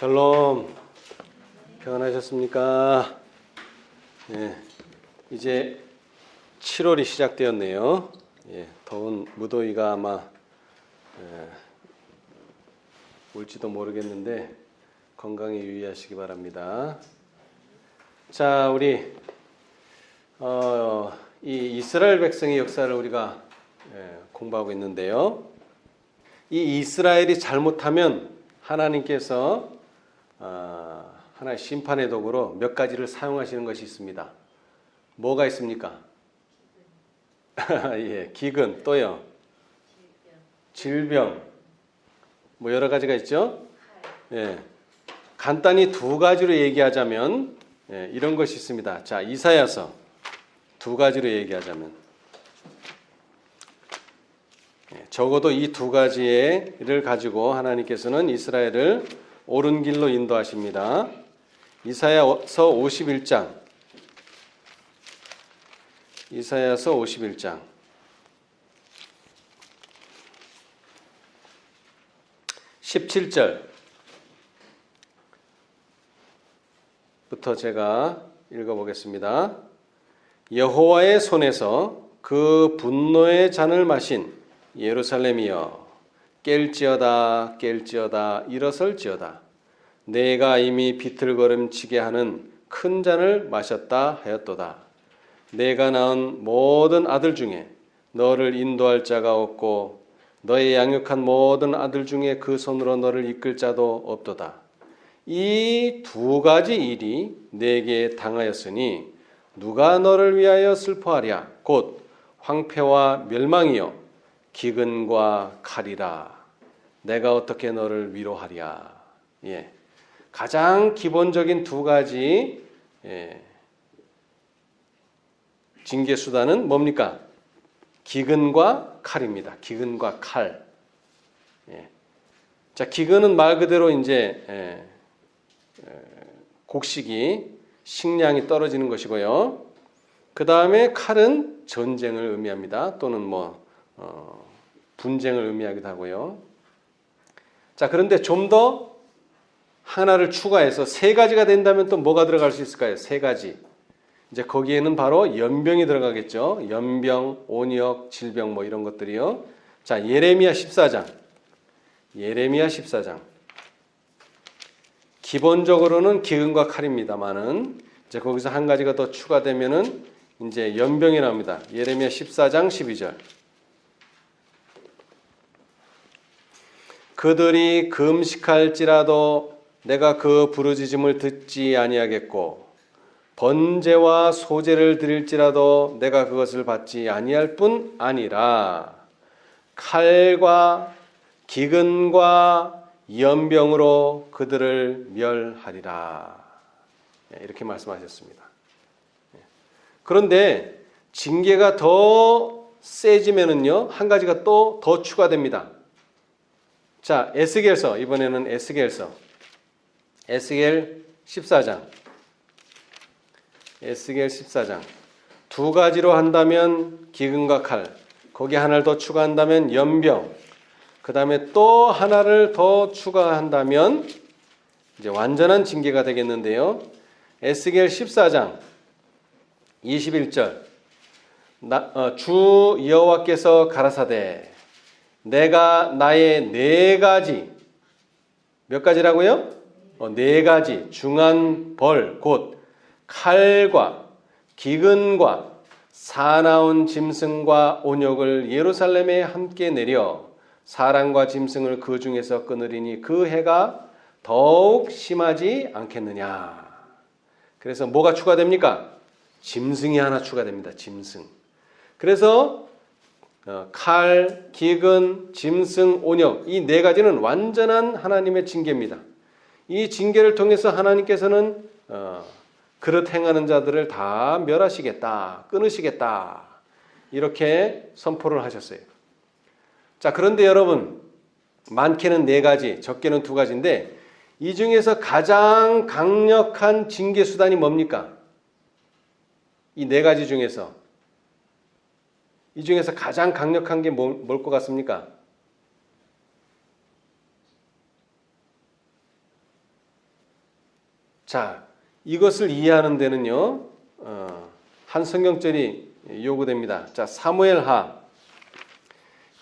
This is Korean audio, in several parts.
샬롬, 평안하셨습니까? 예, 이제 7월이 시작되었네요. 예, 더운 무더위가 아마 올지도 모르겠는데 건강에 유의하시기 바랍니다. 자, 우리 이 이스라엘 백성의 역사를 우리가 공부하고 있는데요. 이 이스라엘이 잘못하면 하나님께서 하나의 심판의 도구로 몇 가지를 사용하시는 것이 있습니다. 뭐가 있습니까? 예, 기근, 또요. 질병, 뭐 여러 가지가 있죠. 예, 간단히 두 가지로 얘기하자면 이런 것이 있습니다. 자, 이사야서 두 가지로 얘기하자면 적어도 이 두 가지를 가지고 하나님께서는 이스라엘을 옳은 길로 인도하십니다. 이사야서 51장 17절부터 제가 읽어보겠습니다. 여호와의 손에서 그 분노의 잔을 마신 예루살렘이여, 깰지어다 깰지어다 일어설지어다. 내가 이미 비틀거림치게 하는 큰 잔을 마셨다 하였도다. 내가 낳은 모든 아들 중에 너를 인도할 자가 없고 너의 양육한 모든 아들 중에 그 손으로 너를 이끌 자도 없도다. 이 두 가지 일이 내게 당하였으니 누가 너를 위하여 슬퍼하랴. 곧 황폐와 멸망이요 기근과 칼이라. 내가 어떻게 너를 위로하랴. 예, 가장 기본적인 두 가지 징계 수단은 뭡니까? 기근과 칼입니다. 기근과 칼. 예. 자, 기근은 말 그대로 이제 곡식이 식량이 떨어지는 것이고요. 그 다음에 칼은 전쟁을 의미합니다. 또는 분쟁을 의미하기도 하고요. 자, 그런데 좀 더 하나를 추가해서 세 가지가 된다면 또 뭐가 들어갈 수 있을까요? 세 가지. 이제 거기에는 바로 연병이 들어가겠죠. 연병, 온역, 질병 뭐 이런 것들이요. 자, 예레미야 14장. 기본적으로는 기근과 칼입니다만은 이제 거기서 한 가지가 더 추가되면은 이제 연병이 나옵니다. 예레미야 14장 12절. 그들이 금식할지라도 내가 그 부르짖음을 듣지 아니하겠고 번제와 소제를 드릴지라도 내가 그것을 받지 아니할 뿐 아니라 칼과 기근과 연병으로 그들을 멸하리라. 이렇게 말씀하셨습니다. 그런데 징계가 더 세지면은요, 한 가지가 또 더 추가됩니다. 자, 에스겔서, 이번에는 에스겔 14장. 두 가지로 한다면 기근과 칼, 거기에 하나를 더 추가한다면 연병, 그 다음에 또 하나를 더 추가한다면 이제 완전한 징계가 되겠는데요. 에스겔 14장 21절. 주 여호와께서 가라사대 내가 나의 네 가지, 몇 가지라고요? 네 가지 중한 벌, 곧 칼과 기근과 사나운 짐승과 온역을 예루살렘에 함께 내려 사람과 짐승을 그 중에서 끊으리니 그 해가 더욱 심하지 않겠느냐. 그래서 뭐가 추가됩니까? 짐승이 하나 추가됩니다. 짐승. 그래서 칼, 기근, 짐승, 온역, 이 네 가지는 완전한 하나님의 징계입니다. 이 징계를 통해서 하나님께서는 그릇 행하는 자들을 다 멸하시겠다, 끊으시겠다, 이렇게 선포를 하셨어요. 자, 그런데 여러분, 많게는 네 가지, 적게는 두 가지인데 이 중에서 가장 강력한 징계 수단이 뭡니까? 이 네 가지 중에서 이 중에서 가장 강력한 게 뭘 것 같습니까? 자, 이것을 이해하는 데는요, 한 성경절이 요구됩니다. 자, 사무엘하.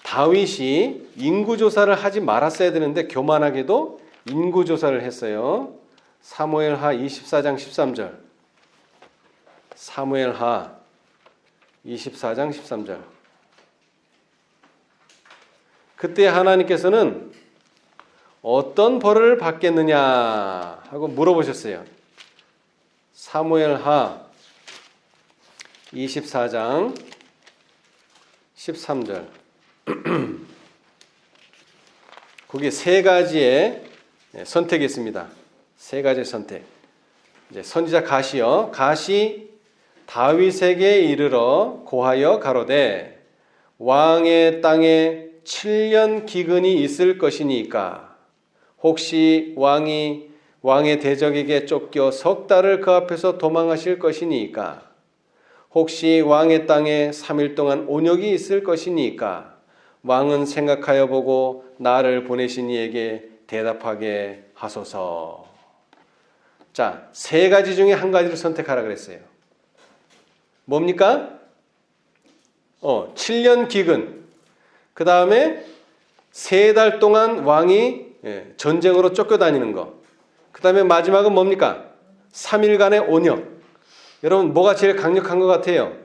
다윗이 인구조사를 하지 말았어야 되는데 교만하게도 인구조사를 했어요. 사무엘하 24장 13절. 사무엘하 24장 13절. 그때 하나님께서는 어떤 벌을 받겠느냐 하고 물어보셨어요. 사무엘하 24장 13절. 거기에 세 가지의 선택이 있습니다. 세 가지의 선택. 이제 선지자 갓이요. 갓이 다윗에게 이르러 고하여 가로되 왕의 땅에 7년 기근이 있을 것이니까 혹시 왕의 대적에게 쫓겨 석 달을 그 앞에서 도망하실 것이니까 혹시 왕의 땅에 3일 동안 온역이 있을 것이니까 왕은 생각하여 보고 나를 보내신 이에게 대답하게 하소서. 자, 세 가지 중에 한 가지를 선택하라 그랬어요. 뭡니까? 7년 기근. 그 다음에 3달 동안 왕이 전쟁으로 쫓겨다니는 거. 그 다음에 마지막은 뭡니까? 3일간의 온역. 여러분 뭐가 제일 강력한 것 같아요?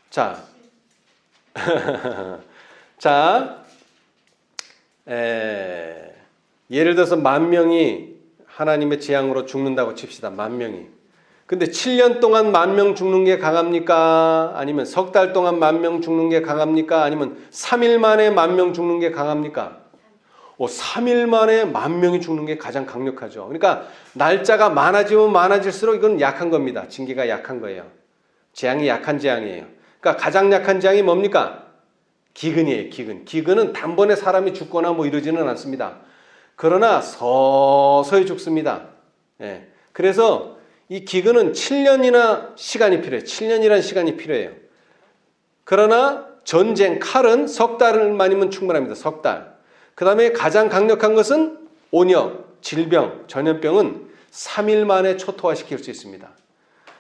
자, 자, 예를 들어서 10,000명이 하나님의 재앙으로 죽는다고 칩시다. 10,000명이. 근데 7년 동안 10,000명 죽는 게 강합니까? 아니면 석 달 동안 10,000명 죽는 게 강합니까? 아니면 3일 만에 10,000명 죽는 게 강합니까? 3일 만에 10,000명이 죽는 게 가장 강력하죠. 그러니까 날짜가 많아지면 많아질수록 이건 약한 겁니다. 징계가 약한 거예요. 재앙이 약한 재앙이에요. 그러니까 가장 약한 재앙이 뭡니까? 기근이에요. 기근. 기근은 단번에 사람이 죽거나 뭐 이러지는 않습니다. 그러나 서서히 죽습니다. 예. 그래서 이 기근은 7년이나 시간이 필요해요. 7년이라는 시간이 필요해요. 그러나 전쟁, 칼은 석 달만이면 충분합니다. 석 달. 그 다음에 가장 강력한 것은 온역, 질병, 전염병은 3일 만에 초토화시킬 수 있습니다.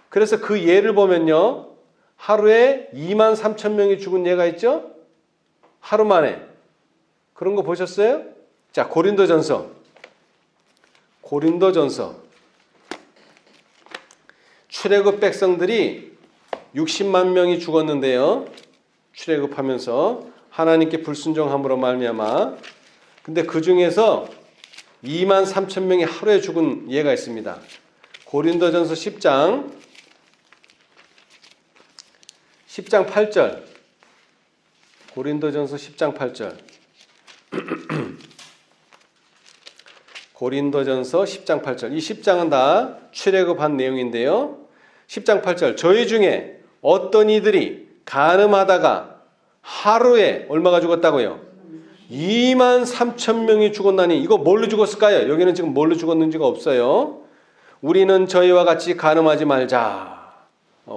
그래서 그 예를 보면요. 하루에 23,000명이 죽은 예가 있죠? 하루 만에. 그런 거 보셨어요? 자, 고린도전서. 출애굽 백성들이 60만 명이 죽었는데요. 출애굽하면서 하나님께 불순종함으로 말미암아. 근데 그 중에서 23,000명이 하루에 죽은 예가 있습니다. 고린도전서 10장 8절. 고린도전서 10장 8절. 고린도전서 10장 8절. 이 10장은 다 출애굽한 내용인데요. 10장 8절. 저희 중에 어떤 이들이 간음하다가 하루에 얼마가 죽었다고요? 23,000명이 죽었나니 이거 뭘로 죽었을까요? 여기는 지금 뭘로 죽었는지가 없어요. 우리는 저희와 같이 간음하지 말자.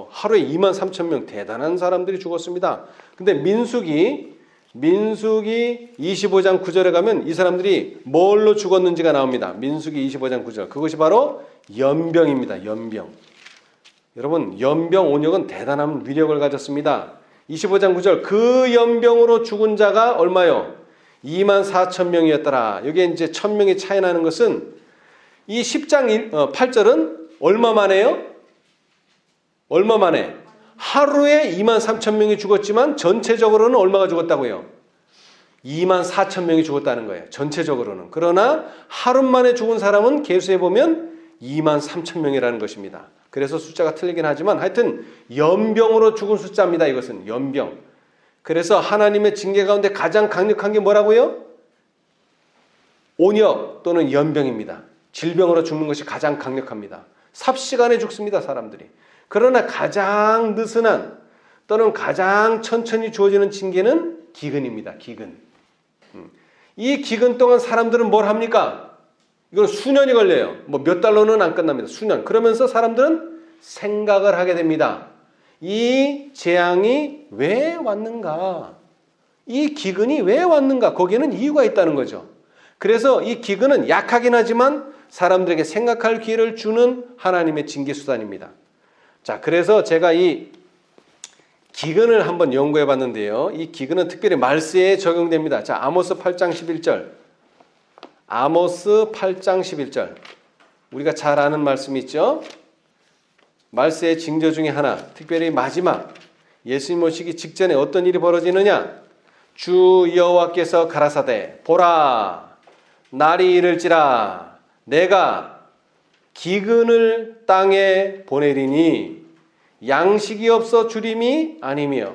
하루에 23,000명 대단한 사람들이 죽었습니다. 근데 민수기 25장 9절에 가면 이 사람들이 뭘로 죽었는지가 나옵니다. 민수기 25장 9절. 그것이 바로 연병입니다. 연병. 여러분 연병 온역은 대단한 위력을 가졌습니다. 25장 9절. 그 연병으로 죽은 자가 얼마요? 24,000명이었더라. 여기에 이제 1,000명이 차이 나는 것은 이 10장 8절은 얼마 만에요? 얼마 만에? 하루에 23,000명이 죽었지만 전체적으로는 얼마가 죽었다고요? 24,000명이 죽었다는 거예요. 전체적으로는. 그러나 하루 만에 죽은 사람은 계수해 보면 23,000명이라는 것입니다. 그래서 숫자가 틀리긴 하지만 하여튼 연병으로 죽은 숫자입니다. 이것은 연병. 그래서 하나님의 징계 가운데 가장 강력한 게 뭐라고요? 온역 또는 연병입니다. 질병으로 죽는 것이 가장 강력합니다. 삽시간에 죽습니다. 사람들이. 그러나 가장 느슨한 또는 가장 천천히 주어지는 징계는 기근입니다. 기근. 이 기근 동안 사람들은 뭘 합니까? 이건 수년이 걸려요. 뭐 몇 달로는 안 끝납니다. 수년. 그러면서 사람들은 생각을 하게 됩니다. 이 재앙이 왜 왔는가? 이 기근이 왜 왔는가? 거기에는 이유가 있다는 거죠. 그래서 이 기근은 약하긴 하지만 사람들에게 생각할 기회를 주는 하나님의 징계 수단입니다. 자, 그래서 제가 이 기근을 한번 연구해 봤는데요. 이 기근은 특별히 말세에 적용됩니다. 자, 아모스 8장 11절. 아모스 8장 11절. 우리가 잘 아는 말씀이 있죠. 말세의 징조 중에 하나, 특별히 마지막 예수님 오시기 직전에 어떤 일이 벌어지느냐? 주 여호와께서 가라사대 보라 날이 이를지라 내가 기근을 땅에 보내리니 양식이 없어 주림이 아니며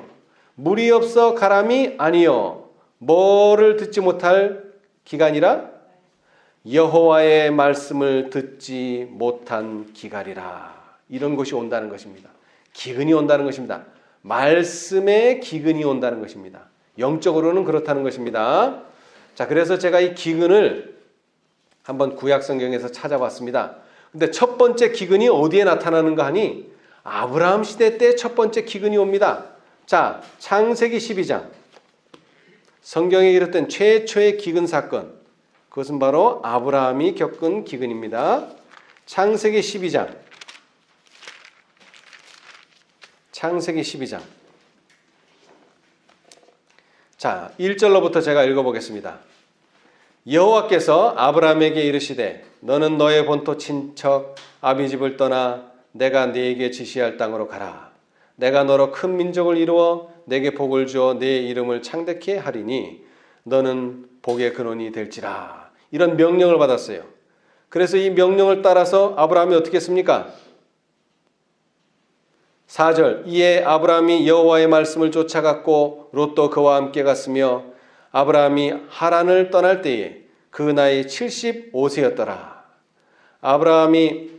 물이 없어 가람이 아니요 뭐를 듣지 못할 기간이라 여호와의 말씀을 듣지 못한 기갈이라. 이런 것이 온다는 것입니다. 기근이 온다는 것입니다. 말씀의 기근이 온다는 것입니다. 영적으로는 그렇다는 것입니다. 자, 그래서 제가 이 기근을 한번 구약 성경에서 찾아봤습니다. 근데 첫 번째 기근이 어디에 나타나는가 하니 아브라함 시대 때 첫 번째 기근이 옵니다. 자, 창세기 12장. 성경에 이르던 최초의 기근 사건. 그것은 바로 아브라함이 겪은 기근입니다. 창세기 12장. 창세기 12장. 자, 1절로부터 제가 읽어보겠습니다. 여호와께서 아브라함에게 이르시되 너는 너의 본토 친척 아비 집을 떠나 내가 네게 지시할 땅으로 가라. 내가 너로 큰 민족을 이루어 내게 복을 주어 네 이름을 창대케 하리니 너는 복의 근원이 될지라. 이런 명령을 받았어요. 그래서 이 명령을 따라서 아브라함이 어떻게 했습니까? 4절. 이에 아브라함이 여호와의 말씀을 쫓아갔고 롯도 그와 함께 갔으며 아브라함이 하란을 떠날 때에 그 나이 75세였더라. 아브라함이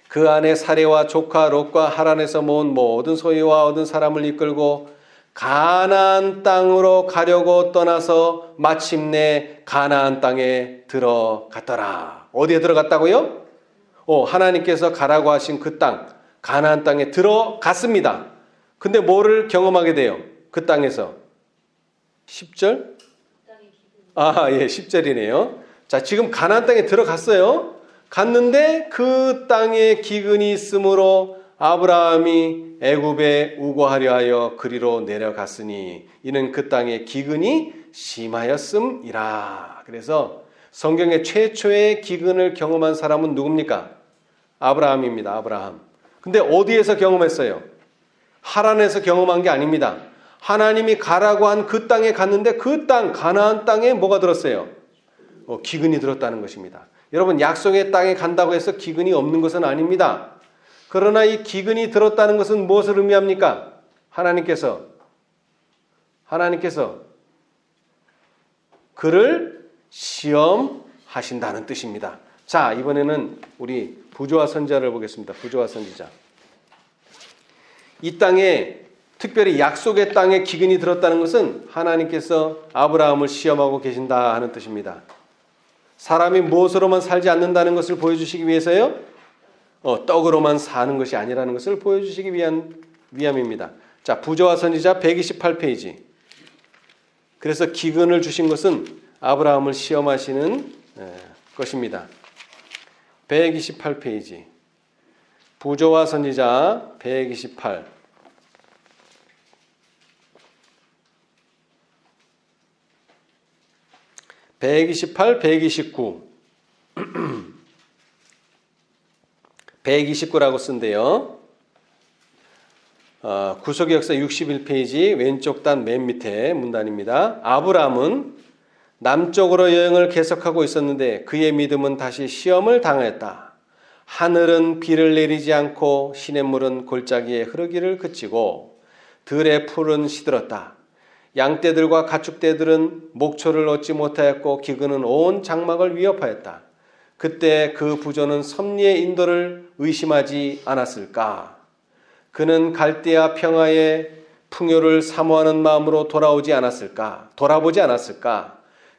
그 아내 사레와 조카 롯과 하란에서 모은 모든 소유와 얻은 사람을 이끌고 가나안 땅으로 가려고 떠나서 마침내 가나안 땅에 들어갔더라. 어디에 들어갔다고요? 하나님께서 가라고 하신 그 땅, 가나안 땅에 들어갔습니다. 근데 뭐를 경험하게 돼요? 그 땅에서 10절? 예, 10절이네요. 자, 지금 가나안 땅에 들어갔어요. 갔는데 그 땅에 기근이 있으므로 아브라함이 애굽에 우고하려 하여 그리로 내려갔으니 이는 그 땅에 기근이 심하였음이라. 그래서 성경의 최초의 기근을 경험한 사람은 누굽니까? 아브라함입니다. 아브라함. 근데 어디에서 경험했어요? 하란에서 경험한 게 아닙니다. 하나님이 가라고 한 그 땅에 갔는데 그 땅, 가나안 땅에 뭐가 들었어요? 기근이 들었다는 것입니다. 여러분, 약속의 땅에 간다고 해서 기근이 없는 것은 아닙니다. 그러나 이 기근이 들었다는 것은 무엇을 의미합니까? 하나님께서 그를 시험하신다는 뜻입니다. 자, 이번에는 우리 부조와 선지자를 보겠습니다. 부조와 선지자. 이 땅에 특별히 약속의 땅에 기근이 들었다는 것은 하나님께서 아브라함을 시험하고 계신다 하는 뜻입니다. 사람이 무엇으로만 살지 않는다는 것을 보여주시기 위해서요? 떡으로만 사는 것이 아니라는 것을 보여주시기 위함입니다. 자, 부조와 선지자 128페이지. 그래서 기근을 주신 것은 아브라함을 시험하시는 것입니다. 128페이지. 부조와 선지자 128. 128, 129. 129라고 쓴대요. 구속의 역사 61페이지 왼쪽 단 맨 밑에 문단입니다. 아브라함은 남쪽으로 여행을 계속하고 있었는데 그의 믿음은 다시 시험을 당하였다. 하늘은 비를 내리지 않고 시냇물은 골짜기에 흐르기를 그치고 들의 풀은 시들었다. 양떼들과 가축떼들은 목초를 얻지 못하였고 기근은 온 장막을 위협하였다. 그때 그 부조는 섭리의 인도를 의심하지 않았을까? 그는 갈대아 평화의 풍요를 사모하는 마음으로 돌아보지 않았을까?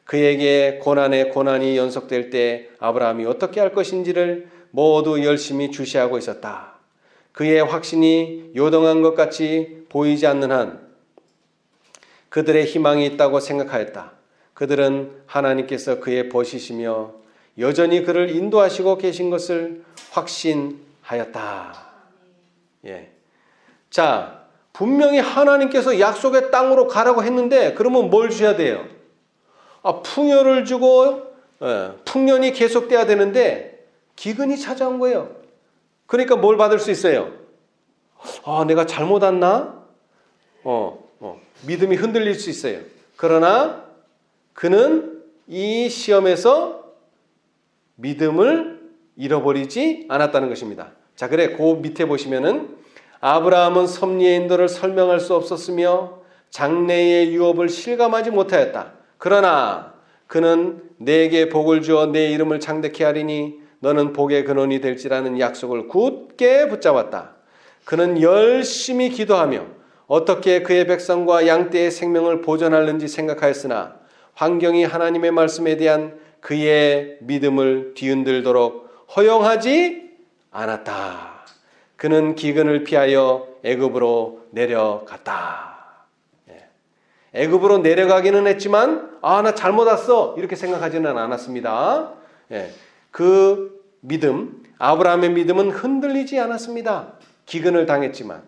그에게 고난에 고난이 연속될 때 아브라함이 어떻게 할 것인지를 모두 열심히 주시하고 있었다. 그의 확신이 요동한 것 같이 보이지 않는 한 그들의 희망이 있다고 생각하였다. 그들은 하나님께서 그의 벗이시며 여전히 그를 인도하시고 계신 것을 확신하였다. 예. 자, 분명히 하나님께서 약속의 땅으로 가라고 했는데 그러면 뭘 줘야 돼요? 풍요를 주고 풍년이 계속돼야 되는데 기근이 찾아온 거예요. 그러니까 뭘 받을 수 있어요? 내가 잘못 왔나? 믿음이 흔들릴 수 있어요. 그러나 그는 이 시험에서 믿음을 잃어버리지 않았다는 것입니다. 자, 그래 그 밑에 보시면은 아브라함은 섭리의 인도를 설명할 수 없었으며 장래의 유업을 실감하지 못하였다. 그러나 그는 내게 복을 주어 내 이름을 창대케 하리니 너는 복의 근원이 될지라는 약속을 굳게 붙잡았다. 그는 열심히 기도하며 어떻게 그의 백성과 양떼의 생명을 보존하는지 생각하였으나 환경이 하나님의 말씀에 대한 그의 믿음을 뒤흔들도록 허용하지 않았다. 그는 기근을 피하여 애굽으로 내려갔다. 애굽으로 내려가기는 했지만 나 잘못 왔어 이렇게 생각하지는 않았습니다. 그 믿음, 아브라함의 믿음은 흔들리지 않았습니다. 기근을 당했지만.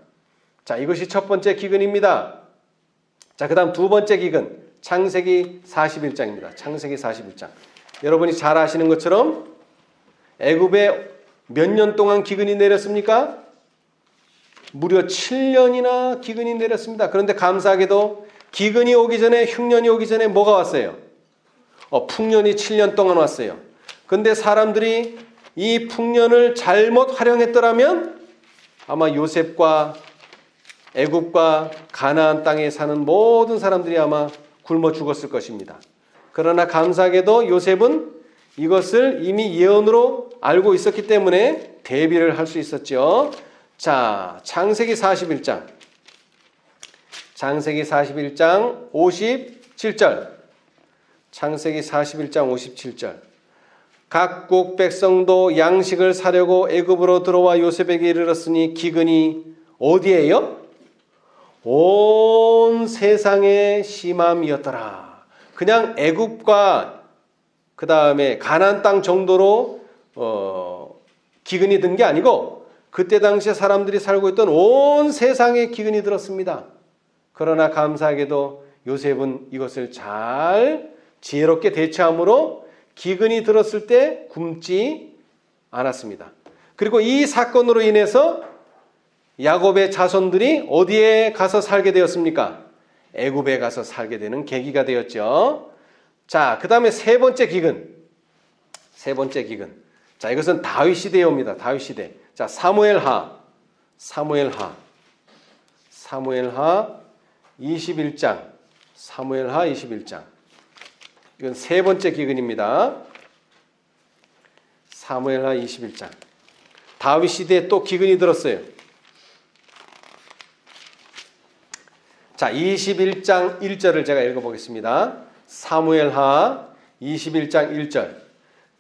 자, 이것이 첫 번째 기근입니다. 자, 그 다음 두 번째 기근, 창세기 41장입니다. 창세기 41장. 여러분이 잘 아시는 것처럼 애굽에 몇 년 동안 기근이 내렸습니까? 무려 7년이나 기근이 내렸습니다. 그런데 감사하게도 기근이 오기 전에, 흉년이 오기 전에 뭐가 왔어요? 풍년이 7년 동안 왔어요. 그런데 사람들이 이 풍년을 잘못 활용했더라면 아마 요셉과 애굽과 가나안 땅에 사는 모든 사람들이 아마 굶어 죽었을 것입니다. 그러나 감사하게도 요셉은 이것을 이미 예언으로 알고 있었기 때문에 대비를 할 수 있었죠. 자, 창세기 41장. 창세기 41장 57절. 창세기 41장 57절. 각국 백성도 양식을 사려고 애굽으로 들어와 요셉에게 이르렀으니 기근이 어디에요? 온 세상에 심함이었더라. 그냥 애굽과 그 다음에 가나안 땅 정도로 기근이 든 게 아니고 그때 당시에 사람들이 살고 있던 온 세상에 기근이 들었습니다. 그러나 감사하게도 요셉은 이것을 잘 지혜롭게 대처함으로 기근이 들었을 때 굶지 않았습니다. 그리고 이 사건으로 인해서 야곱의 자손들이 어디에 가서 살게 되었습니까? 애굽에 가서 살게 되는 계기가 되었죠. 자, 그 다음에 세 번째 기근. 세 번째 기근. 자, 이것은 다윗 시대에 옵니다. 다윗 시대. 자, 사무엘하 21장. 사무엘하 21장. 이건 세 번째 기근입니다. 사무엘하 21장. 다윗 시대에 또 기근이 들었어요. 자, 21장 1절을 제가 읽어보겠습니다. 사무엘하 21장 1절.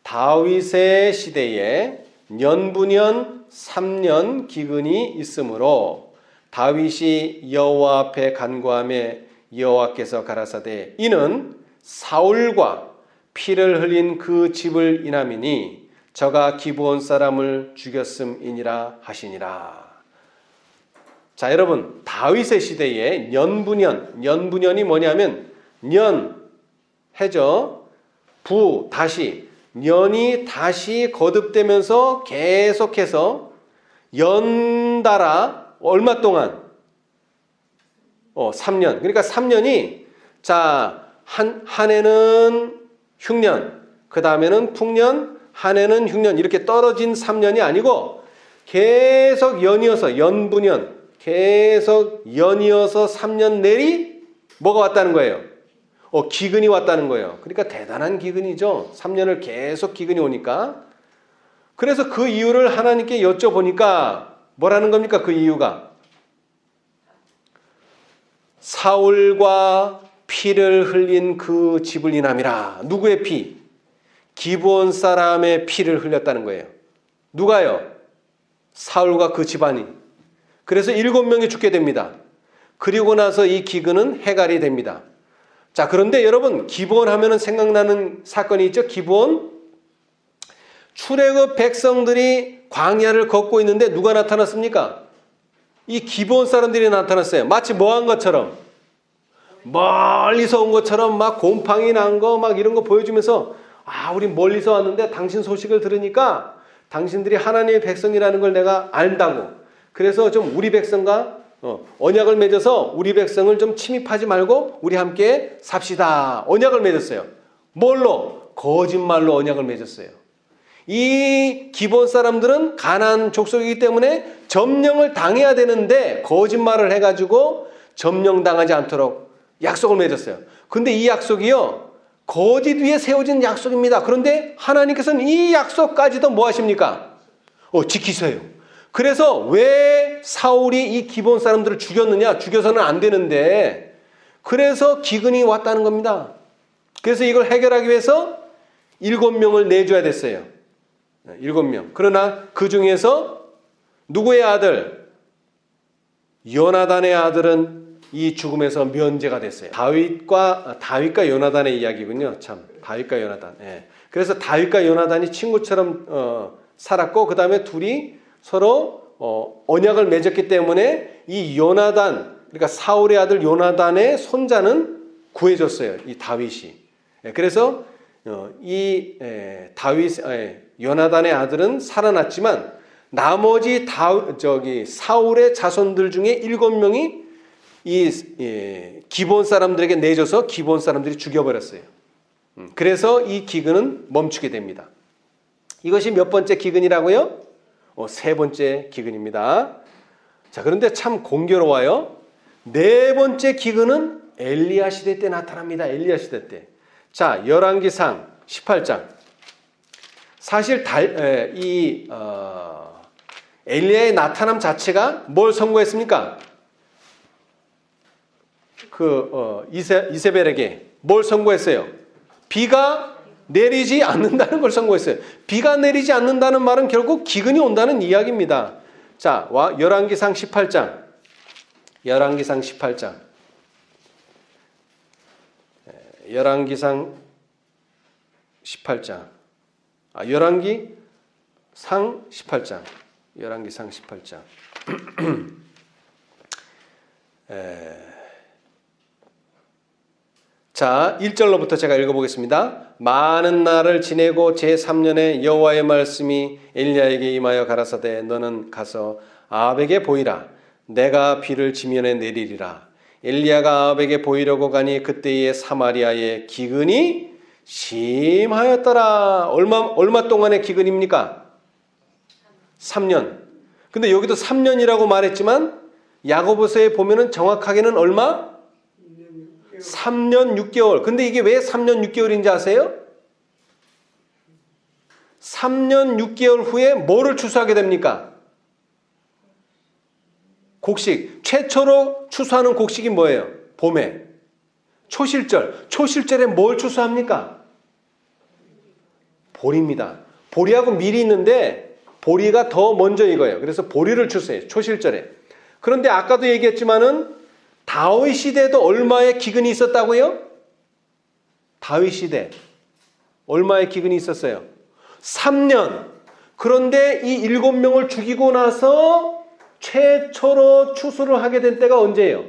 다윗의 시대에 년분연 3년 기근이 있으므로 다윗이 여호와 앞에 간구하매 여호와께서 가라사대 이는 사울과 피를 흘린 그 집을 인함이니 저가 기브온 사람을 죽였음이니라 하시니라. 자, 여러분, 다윗의 시대에 년분연이 뭐냐면 해죠. 다시 년이 다시 거듭되면서 계속해서 연달아 얼마 동안 3년. 그러니까 3년이 한 해는 흉년, 그 다음에는 풍년, 한 해는 흉년 이렇게 떨어진 3년이 아니고 계속 연분연 계속 연이어서 3년 내리 뭐가 왔다는 거예요? 기근이 왔다는 거예요. 그러니까 대단한 기근이죠. 3년을 계속 기근이 오니까. 그래서 그 이유를 하나님께 여쭤보니까 뭐라는 겁니까? 그 이유가 사울과 피를 흘린 그 집을 인함이라. 누구의 피? 기브온 사람의 피를 흘렸다는 거예요. 누가요? 사울과 그 집안이. 그래서 7명이 죽게 됩니다. 그리고 나서 이 기근은 해갈이 됩니다. 자, 그런데 여러분, 기브온 하면은 생각나는 사건이 있죠? 기브온 출애굽 백성들이 광야를 걷고 있는데 누가 나타났습니까? 이 기브온 사람들이 나타났어요. 마치 뭐 한 것처럼, 멀리서 온 것처럼 막 곰팡이 난 거 막 이런 거 보여주면서, 아, 우리 멀리서 왔는데 당신 소식을 들으니까 당신들이 하나님의 백성이라는 걸 내가 안다고. 그래서 좀 우리 백성과 언약을 맺어서 우리 백성을 좀 침입하지 말고 우리 함께 삽시다. 언약을 맺었어요. 뭘로? 거짓말로 언약을 맺었어요. 이 기브온 사람들은 가나안 족속이기 때문에 점령을 당해야 되는데 거짓말을 해가지고 점령당하지 않도록 약속을 맺었어요. 근데 이 약속이요, 거짓 위에 세워진 약속입니다. 그런데 하나님께서는 이 약속까지도 뭐 하십니까? 지키세요. 그래서 왜 사울이 이 기브온 사람들을 죽였느냐? 죽여서는 안 되는데, 그래서 기근이 왔다는 겁니다. 그래서 이걸 해결하기 위해서 7명을 내줘야 됐어요. 7명. 그러나 그 중에서 누구의 아들? 요나단의 아들은 이 죽음에서 면제가 됐어요. 다윗과 요나단의 이야기군요. 참, 다윗과 요나단. 예. 그래서 다윗과 요나단이 친구처럼 살았고, 그 다음에 둘이 서로 언약을 맺었기 때문에 이 요나단, 그러니까 사울의 아들 요나단의 손자는 구해줬어요. 이 다윗이. 예. 그래서 요나단의 아들은 살아났지만 나머지 사울의 자손들 중에 7명이 기브온 사람들에게 내줘서 기브온 사람들이 죽여버렸어요. 그래서 이 기근은 멈추게 됩니다. 이것이 몇 번째 기근이라고요? 3번째 기근입니다. 자, 그런데 참 공교로워요. 4번째 기근은 엘리야 시대 때 나타납니다. 엘리야 시대 때. 자, 열왕기상 18장. 사실 엘리야의 나타남 자체가 뭘 선고했습니까? 이세벨에게 뭘 선고했어요? 비가 내리지 않는다는 걸 선고했어요. 비가 내리지 않는다는 말은 결국 기근이 온다는 이야기입니다. 자, 열왕기상 18장. 열왕기상 18장. 열왕기상 18장. 열왕기상 18장. 열왕기상 18장. 자, 1절로부터 제가 읽어보겠습니다. 많은 날을 지내고 제3년에 여호와의 말씀이 엘리야에게 임하여 가라사대 너는 가서 아합에게 보이라. 내가 비를 지면에 내리리라. 엘리야가 아합에게 보이려고 가니 그때에 사마리아의 기근이 심하였더라. 얼마 동안의 기근입니까? 3년. 근데 여기도 3년이라고 말했지만 야고보서에 보면은 정확하게는 얼마? 3년 6개월. 근데 이게 왜 3년 6개월인지 아세요? 3년 6개월 후에 뭐를 추수하게 됩니까? 곡식. 최초로 추수하는 곡식이 뭐예요? 봄에. 초실절. 초실절에 뭘 추수합니까? 보리입니다. 보리하고 밀이 있는데 보리가 더 먼저 익어요. 그래서 보리를 추수해요. 초실절에. 그런데 아까도 얘기했지만은 다윗 시대에도 얼마의 기근이 있었다고요? 다윗 시대. 얼마의 기근이 있었어요? 3년. 그런데 이 7명을 죽이고 나서 최초로 추수를 하게 된 때가 언제예요?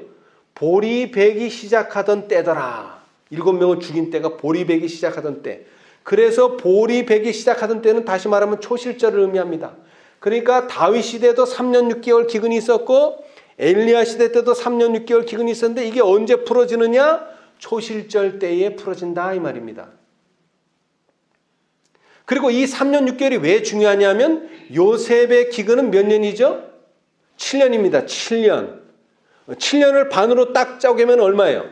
보리배기 시작하던 때더라. 7명을 죽인 때가 보리배기 시작하던 때. 그래서 보리배기 시작하던 때는 다시 말하면 초실절을 의미합니다. 그러니까 다윗 시대도 3년 6개월 기근이 있었고 엘리야 시대 때도 3년 6개월 기근이 있었는데 이게 언제 풀어지느냐? 초실절 때에 풀어진다 이 말입니다. 그리고 이 3년 6개월이 왜 중요하냐면 요셉의 기근은 몇 년이죠? 7년입니다. 7년. 7년을 반으로 딱 쪼개면 얼마예요?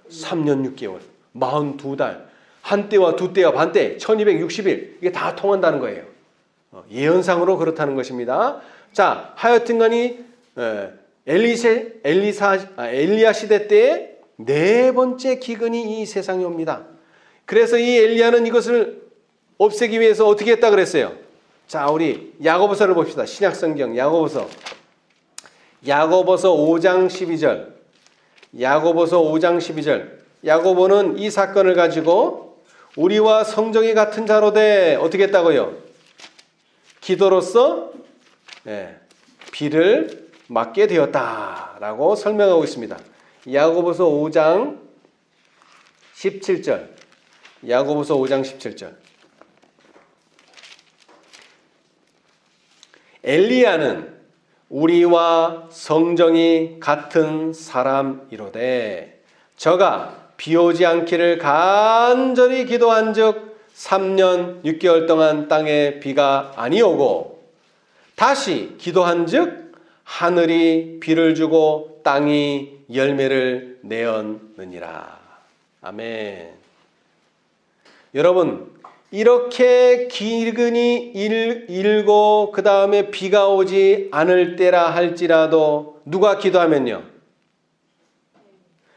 3년 6개월. 42달. 한 때와 두 때와 반 때. 1260일. 이게 다 통한다는 거예요. 예언상으로 그렇다는 것입니다. 자, 하여튼간이 엘리야 시대 때의 4번째 기근이 이 세상에 옵니다. 그래서 이 엘리야는 이것을 없애기 위해서 어떻게 했다 그랬어요? 자, 우리 야고보서를 봅시다. 신약성경 야고보서 5장 12절. 야고보서 5장 12절. 야고보는 이 사건을 가지고 우리와 성정이 같은 자로되 어떻게 했다고요? 기도로서 비를 맞게 되었다라고 설명하고 있습니다. 야고보서 5장 17절. 야고보서 5장 17절. 엘리야는 우리와 성정이 같은 사람이로되 저가 비 오지 않기를 간절히 기도한즉 3년 6개월 동안 땅에 비가 아니오고 다시 기도한즉 하늘이 비를 주고 땅이 열매를 내었느니라. 아멘. 여러분, 이렇게 기근이 일고 그 다음에 비가 오지 않을 때라 할지라도 누가 기도하면요?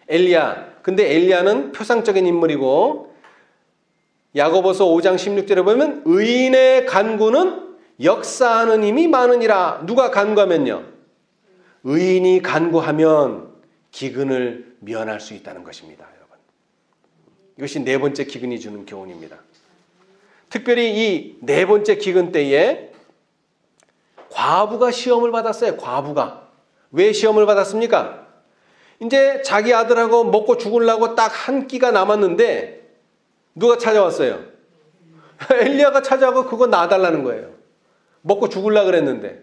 엘리야. 근데 엘리야는 표상적인 인물이고 야고보서 5장 16절에 보면 의인의 간구는 역사하는 힘이 많으니라. 누가 간구하면요? 의인이 간구하면 기근을 면할 수 있다는 것입니다. 여러분. 이것이 네 번째 기근이 주는 교훈입니다. 특별히 이 네 번째 기근 때에 과부가 시험을 받았어요. 과부가. 왜 시험을 받았습니까? 이제 자기 아들하고 먹고 죽으려고 딱 한 끼가 남았는데 누가 찾아왔어요? 엘리야가 찾아오고 그거 놔달라는 거예요. 먹고 죽으려고 그랬는데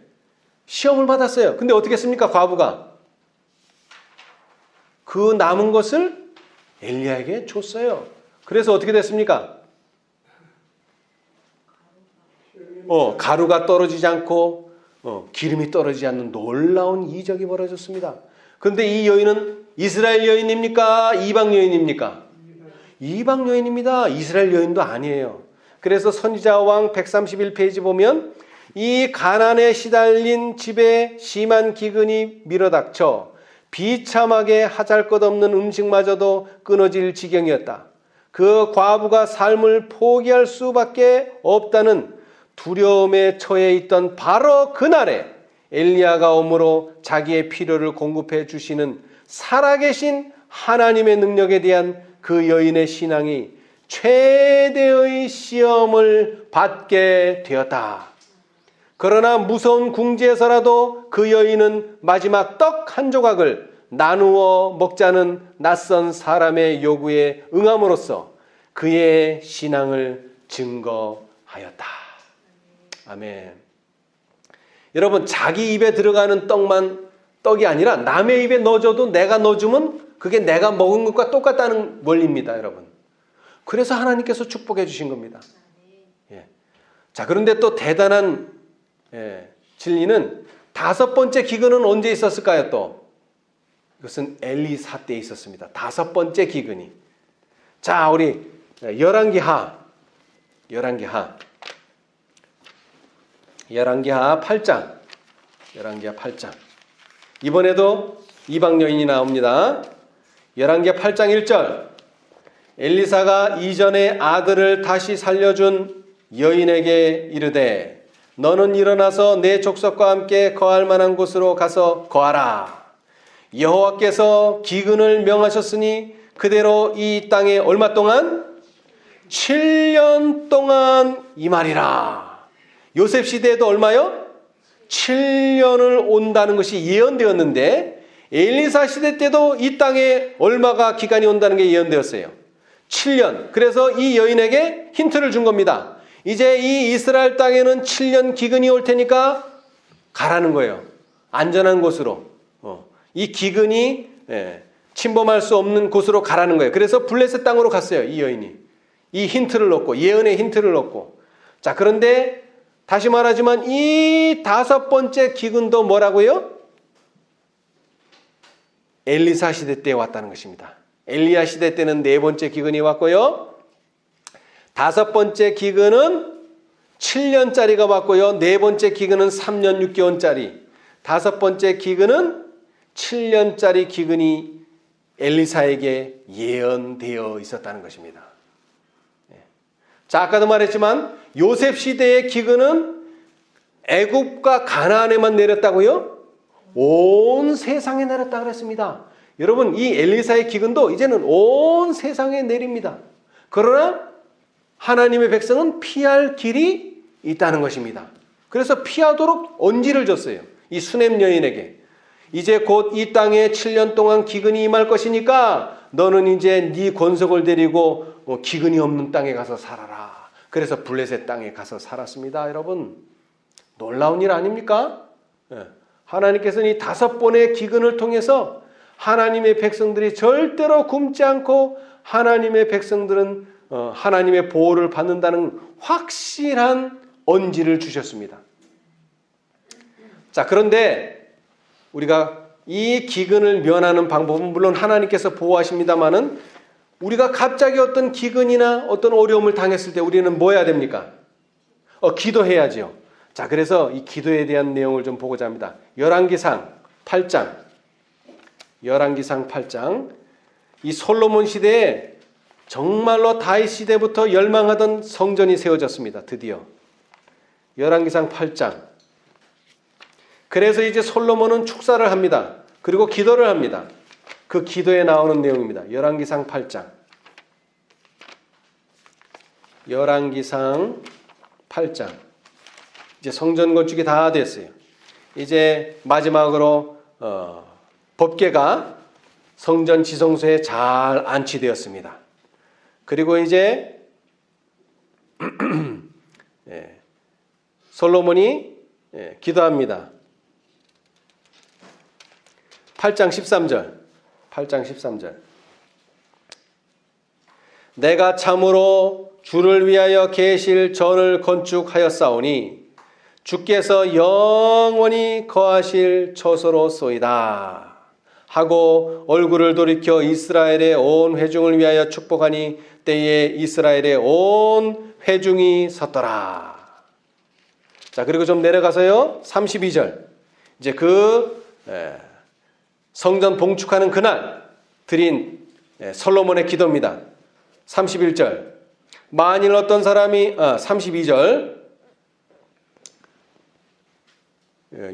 시험을 받았어요. 근데 어떻게 했습니까? 과부가 그 남은 것을 엘리야에게 줬어요. 그래서 어떻게 됐습니까? 가루가 떨어지지 않고 기름이 떨어지지 않는 놀라운 이적이 벌어졌습니다. 그런데 이 여인은 이스라엘 여인입니까? 이방 여인입니까? 이방 여인입니다. 이스라엘 여인도 아니에요. 그래서 선지자왕 131페이지 보면 이 가난에 시달린 집에 심한 기근이 밀어닥쳐 비참하게 하잘것없는 음식마저도 끊어질 지경이었다. 그 과부가 삶을 포기할 수밖에 없다는 두려움에 처해 있던 바로 그날에 엘리야가 오므로 자기의 필요를 공급해 주시는 살아계신 하나님의 능력에 대한 그 여인의 신앙이 최대의 시험을 받게 되었다. 그러나 무서운 궁지에서라도 그 여인은 마지막 떡 한 조각을 나누어 먹자는 낯선 사람의 요구에 응함으로써 그의 신앙을 증거하였다. 아멘. 여러분, 자기 입에 들어가는 떡이 아니라 남의 입에 넣어줘도 내가 넣어주면 그게 내가 먹은 것과 똑같다는 원리입니다, 여러분. 그래서 하나님께서 축복해 주신 겁니다. 예. 자, 그런데 또 대단한 진리는 다섯 번째 기근은 언제 있었을까요? 또 이것은 엘리사 때에 있었습니다. 다섯 번째 기근이. 자, 우리 열왕기하 8장. 열왕기하 8장. 이번에도 이방 여인이 나옵니다. 열왕기하 8장 1절. 엘리사가 이전에 아들을 다시 살려준 여인에게 이르되 너는 일어나서 내 족속과 함께 거할 만한 곳으로 가서 거하라. 여호와께서 기근을 명하셨으니 그대로 이 땅에 얼마 동안? 7년 동안 임하리라. 요셉 시대에도 얼마요? 7년을 온다는 것이 예언되었는데 엘리사 시대 때도 이 땅에 얼마가 기간이 온다는 게 예언되었어요. 7년. 그래서 이 여인에게 힌트를 준 겁니다. 이제 이 이스라엘 땅에는 7년 기근이 올 테니까 가라는 거예요. 안전한 곳으로. 이 기근이 침범할 수 없는 곳으로 가라는 거예요. 그래서 블레셋 땅으로 갔어요. 이 여인이. 이 힌트를 얻고, 예언의 힌트를 얻고. 자, 그런데 다시 말하지만 이 다섯 번째 기근도 뭐라고요? 엘리사 시대 때 왔다는 것입니다. 엘리야 시대 때는 네 번째 기근이 왔고요. 다섯 번째 기근은 7년짜리가 왔고요. 네 번째 기근은 3년 6개월짜리. 다섯 번째 기근은 7년짜리 기근이 엘리사에게 예언되어 있었다는 것입니다. 자, 아까도 말했지만 요셉 시대의 기근은 애굽과 가나안에만 내렸다고요? 온 세상에 내렸다 그랬습니다. 여러분, 이 엘리사의 기근도 이제는 온 세상에 내립니다. 그러나 하나님의 백성은 피할 길이 있다는 것입니다. 그래서 피하도록 언지를 줬어요. 이 수넴 여인에게. 이제 곧 이 땅에 7년 동안 기근이 임할 것이니까 너는 이제 네 권속을 데리고 기근이 없는 땅에 가서 살아라. 그래서 블레셋 땅에 가서 살았습니다. 여러분, 놀라운 일 아닙니까? 하나님께서는 이 5번의 기근을 통해서 하나님의 백성들이 절대로 굶지 않고 하나님의 백성들은 하나님의 보호를 받는다는 확실한 언지를 주셨습니다. 자, 그런데 우리가 이 기근을 면하는 방법은 물론 하나님께서 보호하십니다마는 우리가 갑자기 어떤 기근이나 어떤 어려움을 당했을 때 우리는 뭐 해야 됩니까? 기도해야지요. 자, 그래서 이 기도에 대한 내용을 좀 보고자 합니다. 열왕기상 8장. 열왕기상 8장. 이 솔로몬 시대에 정말로 다윗 시대부터 열망하던 성전이 세워졌습니다. 드디어. 열왕기상 8장. 그래서 이제 솔로몬은 축사를 합니다. 그리고 기도를 합니다. 그 기도에 나오는 내용입니다. 열왕기상 8장. 열왕기상 8장. 이제 성전 건축이 다 됐어요. 이제 마지막으로 법궤가 성전 지성소에 잘 안치되었습니다. 그리고 이제 솔로몬이 기도합니다. 8장 13절. 8장 13절. 내가 참으로 주를 위하여 계실 전을 건축하였사오니 주께서 영원히 거하실 처소로소이다 하고 얼굴을 돌이켜 이스라엘의 온 회중을 위하여 축복하니 때에 이스라엘의 온 회중이 섰더라. 자, 그리고 좀 내려가서요. 32절. 이제 그 성전 봉축하는 그날 드린 솔로몬의 기도입니다. 31절. 만일 어떤 사람이 32절.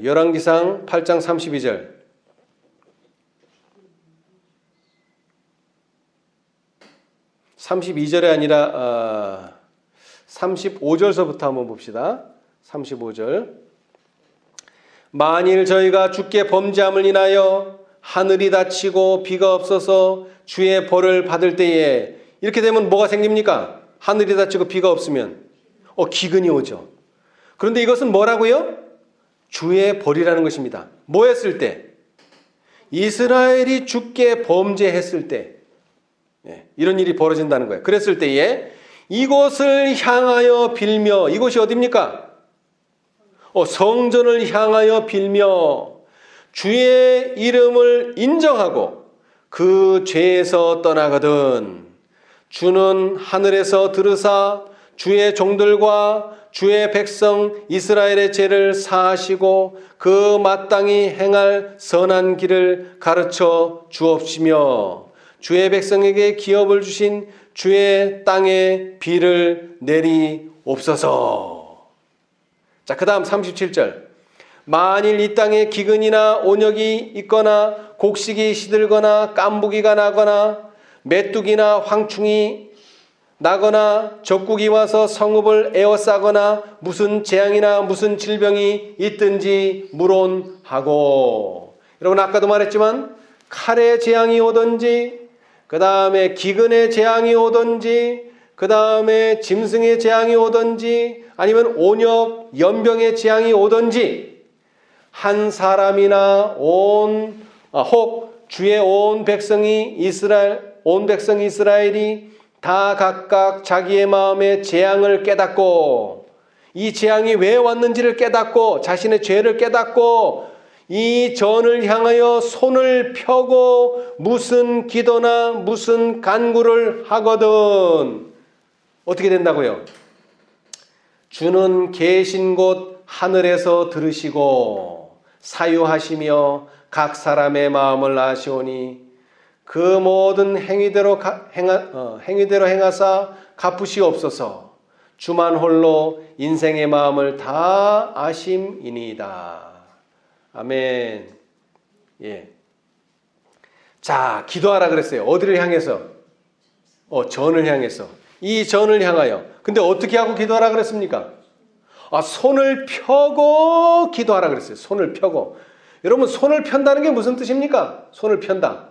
열왕기상 8장 32절. 32절이 아니라 35절서부터 한번 봅시다. 35절. 만일 저희가 주께 범죄함을 인하여 하늘이 닫히고 비가 없어서 주의 벌을 받을 때에 이렇게 되면 뭐가 생깁니까? 하늘이 닫히고 비가 없으면 기근이 오죠. 그런데 이것은 뭐라고요? 주의 벌이라는 것입니다. 뭐 했을 때? 이스라엘이 주께 범죄했을 때 이런 일이 벌어진다는 거예요. 그랬을 때에 이곳을 향하여 빌며, 이곳이 어디입니까? 성전을 향하여 빌며 주의 이름을 인정하고 그 죄에서 떠나거든 주는 하늘에서 들으사 주의 종들과 주의 백성 이스라엘의 죄를 사하시고 그 마땅히 행할 선한 길을 가르쳐 주옵시며 주의 백성에게 기업을 주신 주의 땅에 비를 내리옵소서. 자, 그 다음 37절. 만일 이 땅에 기근이나 온역이 있거나 곡식이 시들거나 깐부기가 나거나 메뚜기나 황충이 나거나 적국이 와서 성읍을 에워싸거나 무슨 재앙이나 무슨 질병이 있든지 물론하고. 여러분, 아까도 말했지만 칼의 재앙이 오든지, 그 다음에 기근의 재앙이 오든지, 그 다음에 짐승의 재앙이 오든지, 아니면 온역, 연병의 재앙이 오든지, 한 사람이나 혹 주의 온 백성이 이스라엘이 다 각각 자기의 마음에 재앙을 깨닫고, 이 재앙이 왜 왔는지를 깨닫고, 자신의 죄를 깨닫고 이 전을 향하여 손을 펴고 무슨 기도나 무슨 간구를 하거든 어떻게 된다고요? 주는 계신 곳 하늘에서 들으시고 사유하시며 각 사람의 마음을 아시오니 그 모든 행위대로 행하사 갚으시옵소서. 주만 홀로 인생의 마음을 다 아심이니이다. 아멘. 예. 자, 기도하라 그랬어요. 어디를 향해서? 전을 향해서. 이 전을 향하여. 근데 어떻게 하고 기도하라 그랬습니까? 손을 펴고 기도하라 그랬어요. 손을 펴고. 여러분, 손을 편다는 게 무슨 뜻입니까? 손을 편다.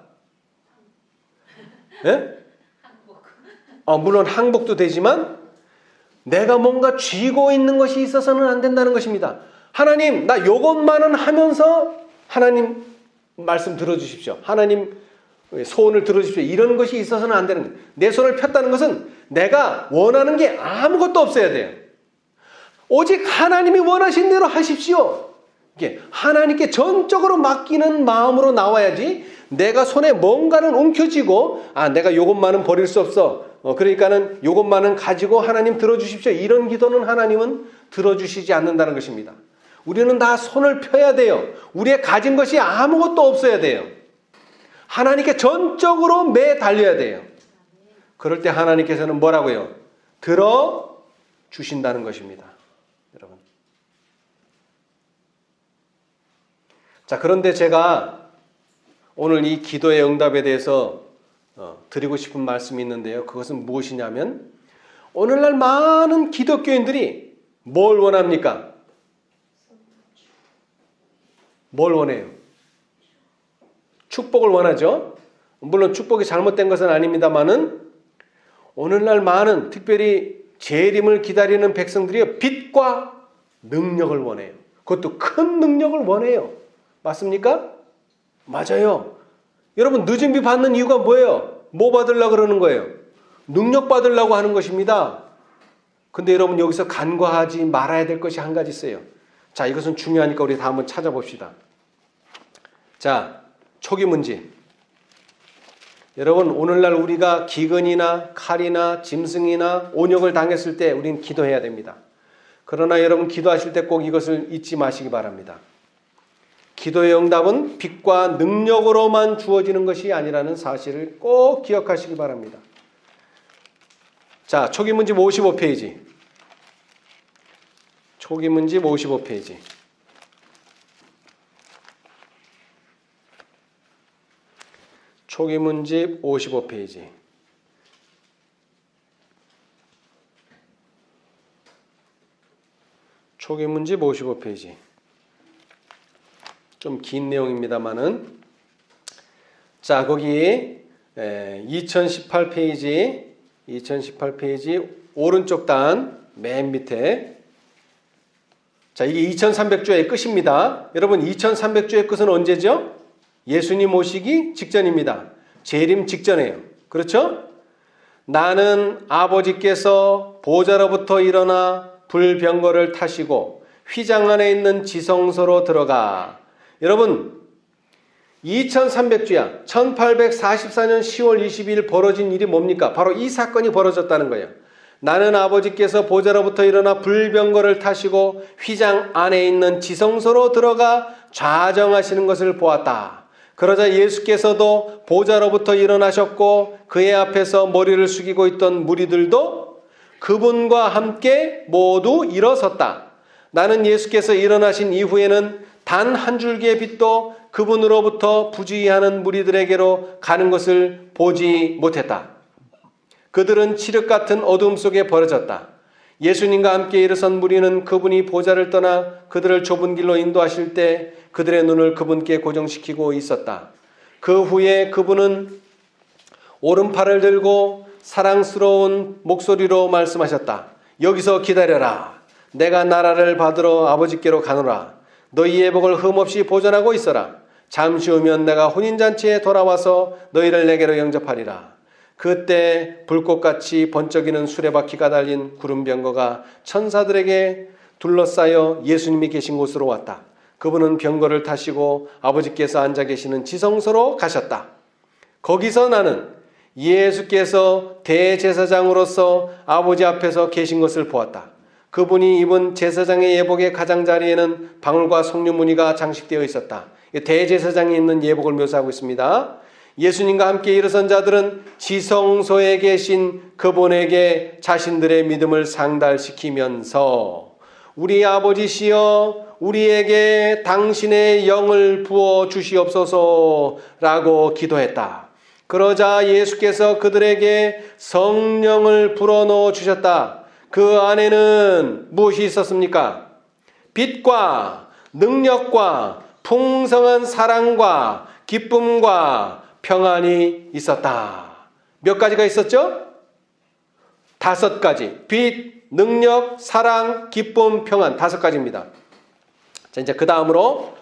예? 물론 항복도 되지만 내가 뭔가 쥐고 있는 것이 있어서는 안 된다는 것입니다. 하나님, 나 요것만은 하면서 하나님 말씀 들어주십시오. 하나님 소원을 들어주십시오. 이런 것이 있어서는 안 되는 거예요. 내 손을 폈다는 것은 내가 원하는 게 아무것도 없어야 돼요. 오직 하나님이 원하신 대로 하십시오. 이게 하나님께 전적으로 맡기는 마음으로 나와야지 내가 손에 뭔가는 움켜쥐고 내가 요것만은 버릴 수 없어. 그러니까는 요것만은 가지고 하나님 들어주십시오. 이런 기도는 하나님은 들어주시지 않는다는 것입니다. 우리는 다 손을 펴야 돼요. 우리의 가진 것이 아무것도 없어야 돼요. 하나님께 전적으로 매달려야 돼요. 그럴 때 하나님께서는 뭐라고요? 들어주신다는 것입니다. 여러분. 자, 그런데 제가 오늘 이 기도의 응답에 대해서 드리고 싶은 말씀이 있는데요. 그것은 무엇이냐면 오늘날 많은 기독교인들이 뭘 원합니까? 뭘 원해요? 축복을 원하죠. 물론 축복이 잘못된 것은 아닙니다만은 오늘날 많은 특별히 재림을 기다리는 백성들이 빛과 능력을 원해요. 그것도 큰 능력을 원해요. 맞습니까? 맞아요. 여러분, 늦은 비 받는 이유가 뭐예요? 뭐 받으려고 그러는 거예요? 능력 받으려고 하는 것입니다. 근데 여러분, 여기서 간과하지 말아야 될 것이 한 가지 있어요. 자, 이것은 중요하니까 우리 다 한번 찾아봅시다. 자, 초기 문제. 여러분, 오늘날 우리가 기근이나 칼이나 짐승이나 온역을 당했을 때 우리는 기도해야 됩니다. 그러나 여러분, 기도하실 때 꼭 이것을 잊지 마시기 바랍니다. 기도의 응답은 빛과 능력으로만 주어지는 것이 아니라는 사실을 꼭 기억하시기 바랍니다. 자, 초기 문제 55페이지. 초기 문제 55페이지. 초기 문제 55페이지. 초기 문제 55페이지. 좀 긴 내용입니다만은, 자, 거기 2018페이지 오른쪽 단 맨 밑에, 자, 이게 2300조의 끝입니다. 여러분, 2300조의 끝은 언제죠? 예수님 오시기 직전입니다. 재림 직전이에요. 그렇죠? 나는 아버지께서 보좌로부터 일어나 불병거를 타시고 휘장 안에 있는 지성소로 들어가. 여러분, 2300주야. 1844년 10월 22일 벌어진 일이 뭡니까? 바로 이 사건이 벌어졌다는 거예요. 나는 아버지께서 보좌로부터 일어나 불병거를 타시고 휘장 안에 있는 지성소로 들어가 좌정하시는 것을 보았다. 그러자 예수께서도 보좌로부터 일어나셨고 그의 앞에서 머리를 숙이고 있던 무리들도 그분과 함께 모두 일어섰다. 나는 예수께서 일어나신 이후에는 단 한 줄기의 빛도 그분으로부터 부주의하는 무리들에게로 가는 것을 보지 못했다. 그들은 칠흑 같은 어둠 속에 버려졌다. 예수님과 함께 일어선 무리는 그분이 보좌를 떠나 그들을 좁은 길로 인도하실 때 그들의 눈을 그분께 고정시키고 있었다. 그 후에 그분은 오른팔을 들고 사랑스러운 목소리로 말씀하셨다. 여기서 기다려라. 내가 나라를 받으러 아버지께로 가노라. 너희의 복을 흠없이 보존하고 있어라. 잠시 후면 내가 혼인잔치에 돌아와서 너희를 내게로 영접하리라. 그때 불꽃같이 번쩍이는 수레바퀴가 달린 구름병거가 천사들에게 둘러싸여 예수님이 계신 곳으로 왔다. 그분은 병거를 타시고 아버지께서 앉아 계시는 지성소로 가셨다. 거기서 나는 예수께서 대제사장으로서 아버지 앞에서 계신 것을 보았다. 그분이 입은 제사장의 예복의 가장자리에는 방울과 석류무늬가 장식되어 있었다. 대제사장이 입는 예복을 묘사하고 있습니다. 예수님과 함께 일어선 자들은 지성소에 계신 그분에게 자신들의 믿음을 상달시키면서 우리 아버지시여 우리에게 당신의 영을 부어 주시옵소서라고 기도했다. 그러자 예수께서 그들에게 성령을 불어넣어 주셨다. 그 안에는 무엇이 있었습니까? 빛과 능력과 풍성한 사랑과 기쁨과 평안이 있었다. 몇 가지가 있었죠? 5가지. 빛, 능력, 사랑, 기쁨, 평안. 5가지입니다. 자, 이제 그 다음으로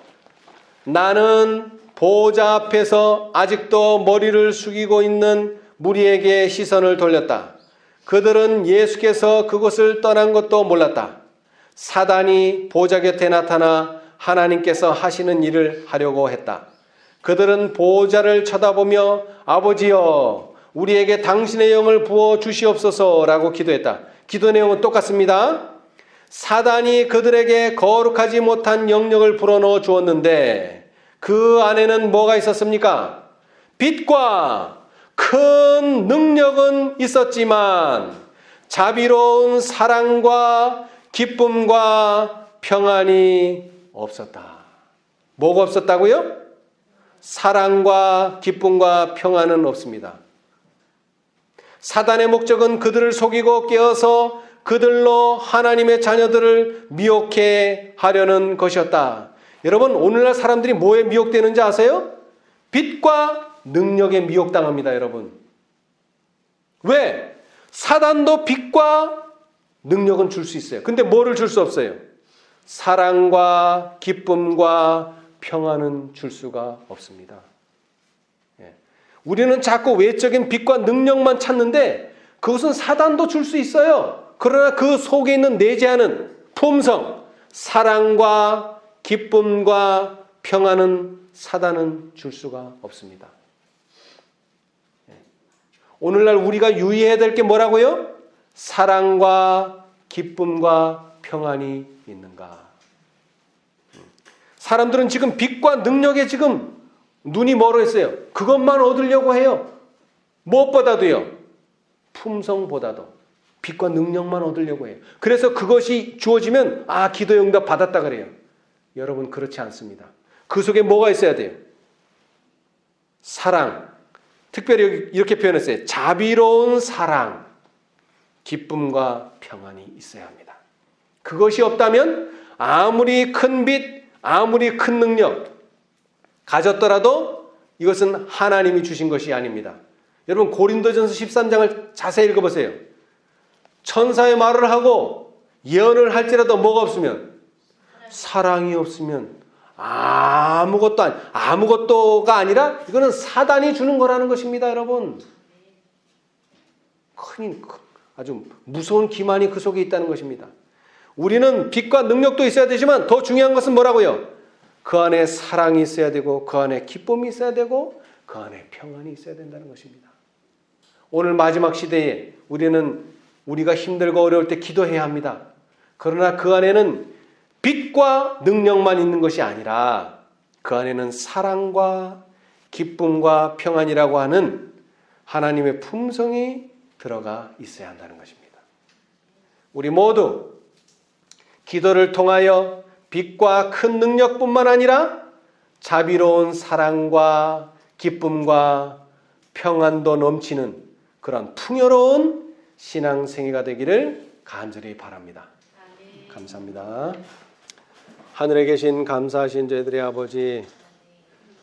나는 보좌 앞에서 아직도 머리를 숙이고 있는 무리에게 시선을 돌렸다. 그들은 예수께서 그곳을 떠난 것도 몰랐다. 사단이 보좌 곁에 나타나 하나님께서 하시는 일을 하려고 했다. 그들은 보좌를 쳐다보며 아버지여 우리에게 당신의 영을 부어 주시옵소서라고 기도했다. 기도 내용은 똑같습니다. 사단이 그들에게 거룩하지 못한 영역을 불어넣어 주었는데 그 안에는 뭐가 있었습니까? 빛과 큰 능력은 있었지만 자비로운 사랑과 기쁨과 평안이 없었다. 뭐가 없었다고요? 사랑과 기쁨과 평안은 없습니다. 사단의 목적은 그들을 속이고 깨어서 그들로 하나님의 자녀들을 미혹해 하려는 것이었다. 여러분, 오늘날 사람들이 뭐에 미혹되는지 아세요? 빛과 능력에 미혹당합니다, 여러분. 왜? 사단도 빛과 능력은 줄 수 있어요. 근데 뭐를 줄 수 없어요? 사랑과 기쁨과 평안은 줄 수가 없습니다. 우리는 자꾸 외적인 빛과 능력만 찾는데 그것은 사단도 줄 수 있어요. 그러나 그 속에 있는 내재하는 품성, 사랑과 기쁨과 평안은 사단은 줄 수가 없습니다. 오늘날 우리가 유의해야 될 게 뭐라고요? 사랑과 기쁨과 평안이 있는가? 사람들은 지금 빛과 능력에 지금 눈이 멀어 있어요. 그것만 얻으려고 해요. 무엇보다도요. 품성보다도 빛과 능력만 얻으려고 해요. 그래서 그것이 주어지면 기도 응답 받았다 그래요. 여러분 그렇지 않습니다. 그 속에 뭐가 있어야 돼요? 사랑. 특별히 이렇게 표현했어요. 자비로운 사랑, 기쁨과 평안이 있어야 합니다. 그것이 없다면 아무리 큰 빛, 아무리 큰 능력 가졌더라도 이것은 하나님이 주신 것이 아닙니다. 여러분 고린도전서 13장을 자세히 읽어보세요. 천사의 말을 하고 예언을 할지라도 뭐가 없으면 사랑이 없으면 아무것도가 아니라 이거는 사단이 주는 거라는 것입니다, 여러분. 아주 무서운 기만이 그 속에 있다는 것입니다. 우리는 빛과 능력도 있어야 되지만 더 중요한 것은 뭐라고요? 그 안에 사랑이 있어야 되고 그 안에 기쁨이 있어야 되고 그 안에 평안이 있어야 된다는 것입니다. 오늘 마지막 시대에 우리가 힘들고 어려울 때 기도해야 합니다. 그러나 그 안에는 빛과 능력만 있는 것이 아니라 그 안에는 사랑과 기쁨과 평안이라고 하는 하나님의 품성이 들어가 있어야 한다는 것입니다. 우리 모두 기도를 통하여 빛과 큰 능력뿐만 아니라 자비로운 사랑과 기쁨과 평안도 넘치는 그런 풍요로운 신앙생애가 되기를 간절히 바랍니다. 감사합니다. 하늘에 계신 감사하신 저희들의 아버지,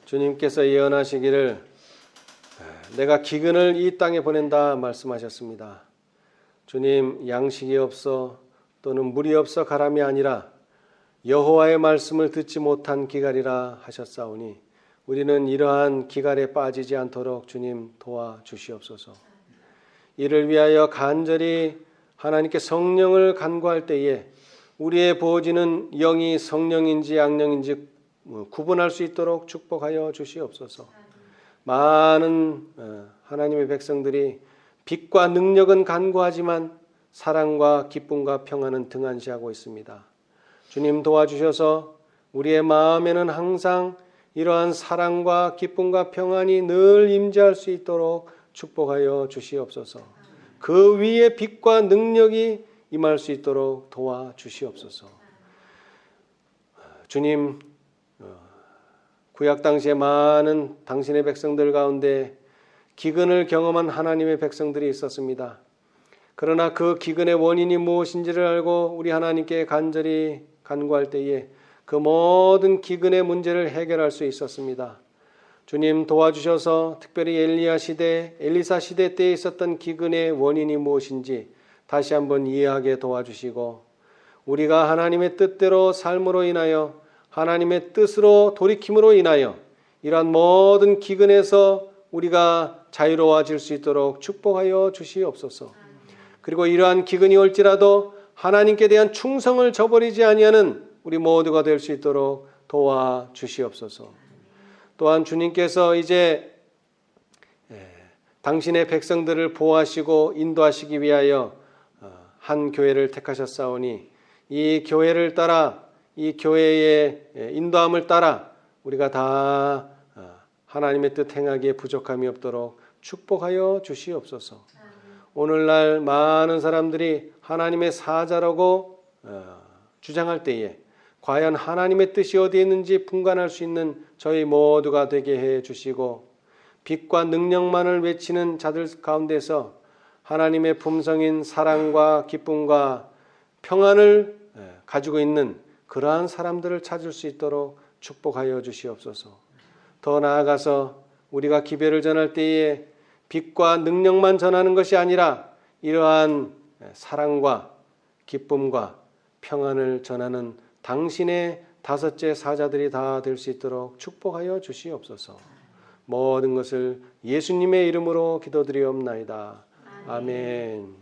주님께서 예언하시기를 내가 기근을 이 땅에 보낸다 말씀하셨습니다. 주님, 양식이 없어 또는 물이 없어 가람이 아니라 여호와의 말씀을 듣지 못한 기갈이라 하셨사오니 우리는 이러한 기갈에 빠지지 않도록 주님 도와주시옵소서. 이를 위하여 간절히 하나님께 성령을 간구할 때에 우리의 부어지는 영이 성령인지 악령인지 구분할 수 있도록 축복하여 주시옵소서. 많은 하나님의 백성들이 빛과 능력은 간구하지만 사랑과 기쁨과 평안은 등한시하고 있습니다. 주님 도와주셔서 우리의 마음에는 항상 이러한 사랑과 기쁨과 평안이 늘 임재할 수 있도록 축복하여 주시옵소서. 그 위에 빛과 능력이 임할 수 있도록 도와주시옵소서. 주님, 구약 당시에 많은 당신의 백성들 가운데 기근을 경험한 하나님의 백성들이 있었습니다. 그러나 그 기근의 원인이 무엇인지를 알고 우리 하나님께 간절히 간구할 때에 그 모든 기근의 문제를 해결할 수 있었습니다. 주님 도와주셔서 특별히 엘리야 시대, 엘리사 시대 때에 있었던 기근의 원인이 무엇인지 다시 한번 이해하게 도와주시고 우리가 하나님의 뜻대로 삶으로 인하여 하나님의 뜻으로 돌이킴으로 인하여 이러한 모든 기근에서 우리가 자유로워질 수 있도록 축복하여 주시옵소서. 그리고 이러한 기근이 올지라도 하나님께 대한 충성을 저버리지 아니하는 우리 모두가 될 수 있도록 도와주시옵소서. 또한 주님께서 이제 당신의 백성들을 보호하시고 인도하시기 위하여 한 교회를 택하셨사오니 이 교회를 따라 이 교회의 인도함을 따라 우리가 다 하나님의 뜻 행하기에 부족함이 없도록 축복하여 주시옵소서. 오늘날 많은 사람들이 하나님의 사자라고 주장할 때에 과연 하나님의 뜻이 어디에 있는지 분간할 수 있는 저희 모두가 되게 해 주시고 빛과 능력만을 외치는 자들 가운데서 하나님의 품성인 사랑과 기쁨과 평안을 가지고 있는 그러한 사람들을 찾을 수 있도록 축복하여 주시옵소서. 더 나아가서 우리가 기별을 전할 때에 빛과 능력만 전하는 것이 아니라 이러한 사랑과 기쁨과 평안을 전하는 당신의 다섯째 사자들이 다 될 수 있도록 축복하여 주시옵소서. 모든 것을 예수님의 이름으로 기도드리옵나이다. 아멘.